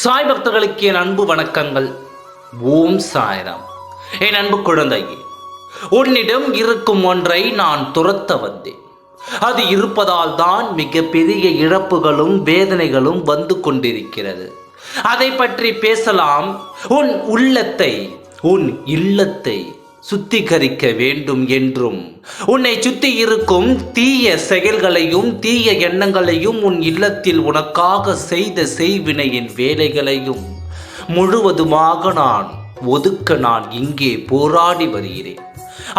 சாய் பக்தர்களுக்கு என் அன்பு வணக்கங்கள். ஓம் சாய்ராம். என் அன்பு குழந்தையே, உன்னிடம் இருக்கும் ஒன்றை நான் துரத்த வந்தேன். அது இருப்பதால் தான் மிகப்பெரிய இழப்புகளும் வேதனைகளும் வந்து கொண்டிருக்கிறது. அதை பற்றி பேசலாம். உன் உள்ளத்தை, உன் இல்லத்தை சுத்திகரிக்க வேண்டும் என்றும், உன்னை சுத்தி இருக்கும் தீய செயல்களையும் தீய எண்ணங்களையும் உன் இல்லத்தில் உனக்காக செய்த செய்வினையின் வேலைகளையும் முழுவதுமாக நான் ஒதுக்க நான் இங்கே போராடி வருகிறேன்.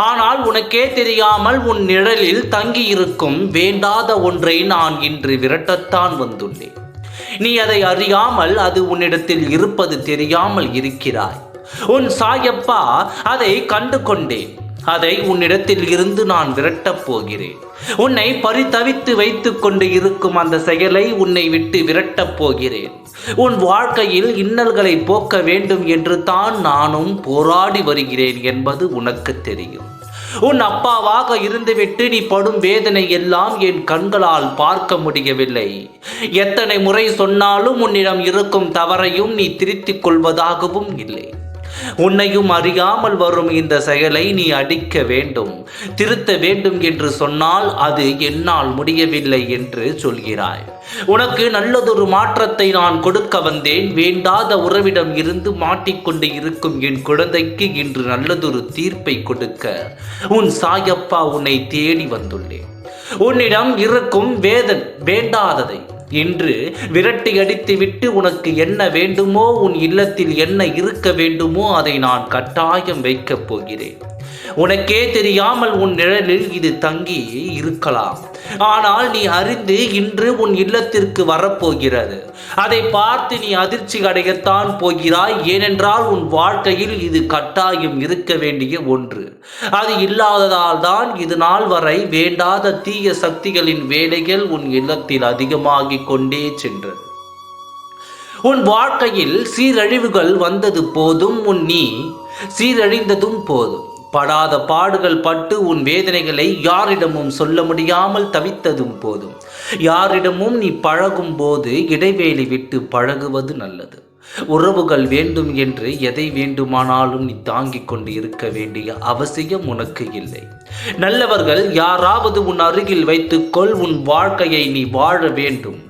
ஆனால் உனக்கே தெரியாமல் உன் நிழலில் தங்கியிருக்கும் வேண்டாத ஒன்றை நான் இன்று விரட்டத்தான் வந்துள்ளேன். நீ அதை அறியாமல் அது உன்னிடத்தில் இருப்பது தெரியாமல் இருக்கிறாய். உன் சாயப்பா அதை கண்டு கொண்டேன். அதை உன்னிடத்தில் இருந்து நான் விரட்டப் போகிறேன். உன்னை பரிதவித்து வைத்துக் கொண்டு இருக்கும் அந்த செயலை உன்னை விட்டு விரட்டப் போகிறேன். உன் வாழ்க்கையில் இன்னல்களை போக்க வேண்டும் என்று தான் நானும் போராடி வருகிறேன் என்பது உனக்கு தெரியும். உன் அப்பாவாக இருந்துவிட்டு நீ படும் வேதனை எல்லாம் என் கண்களால் பார்க்க முடியவில்லை. எத்தனை முறை சொன்னாலும் உன்னிடம் இருக்கும் தவறையும் நீ திருத்திக் கொள்வதாகவும் இல்லை. உன்னையும் அறியாமல் வரும் இந்த செயலை நீ அடிக்க வேண்டும், திருத்த வேண்டும் என்று சொன்னால் அது என்னால் முடியவில்லை என்று சொல்கிறாய். உனக்கு நல்லதொரு மாற்றத்தை நான் கொடுக்க வந்தேன். வேண்டாத உறவிடம் இருந்து மாட்டிக்கொண்டு இருக்கும் என் குழந்தைக்கு இன்று நல்லதொரு தீர்ப்பை கொடுக்க உன் சாயப்பா உன்னை தேடி வந்துள்ளேன். உன்னிடம் இருக்கும் வேண்டாததை இன்று விரட்டி அடித்து விட்டு உனக்கு என்ன வேண்டுமோ, உன் இல்லத்தில் என்ன இருக்க வேண்டுமோ அதை நான் கட்டாயம் வைக்கப் போகிறேன். உனக்கே தெரியாமல் உன் நிழலில் இது தங்கி இருக்கலாம். ஆனால் நீ அறிந்து இன்று உன் இல்லத்திற்கு வரப்போகிறது. அதை பார்த்து நீ அதிர்ச்சி அடையத்தான் போகிறாய். ஏனென்றால் உன் வாழ்க்கையில் இது கட்டாயம் இருக்க வேண்டிய ஒன்று. அது இல்லாததால் தான் இது நாள் வரை வேண்டாத தீய சக்திகளின் வேலைகள் உன் இல்லத்தில் அதிகமாகிக் கொண்டே சென்றது. உன் வாழ்க்கையில் சீரழிவுகள் வந்தது போதும், நீ சீரழிந்ததும் போதும். படாத பாடுகள் பட்டு உன் வேதனைகளை யாரிடமும் சொல்ல முடியாமல் தவித்ததும் போதும். யாரிடமும் நீ பழகும் போது இடைவேளை விட்டு பழகுவது நல்லது. உறவுகள் வேண்டும் என்று எதை வேண்டுமானாலும் நீ தாங்கிக் கொண்டு இருக்க வேண்டிய அவசியம் உனக்கு இல்லை. நல்லவர்கள் யாராவது உன் அருகில் வைத்துக்கொள். உன் வாழ்க்கையை நீ வாழ வேண்டும்.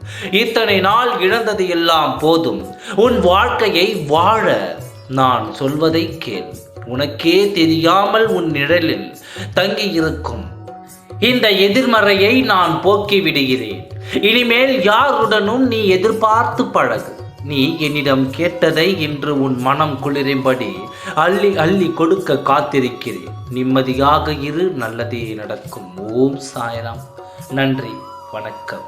இத்தனை நாள் இழந்தது எல்லாம் போதும். உன் வாழ்க்கையை வாழ நான் சொல்வதை கேள். உனக்கே தெரியாமல் உன் நிழலில் தங்கியிருக்கும் இந்த எதிர்மறையை நான் போக்கி விடுகிறேன். இனிமேல் யாருடனும் நீ எதிர்பார்த்து பழகு. நீ என்னிடம் கேட்டதை இன்று உன் மனம் குளிரும்படி அள்ளி அள்ளி கொடுக்க காத்திருக்கிறேன். நிம்மதியாக இரு, நல்லதே நடக்கும். ஓம் சாய்ராம். நன்றி, வணக்கம்.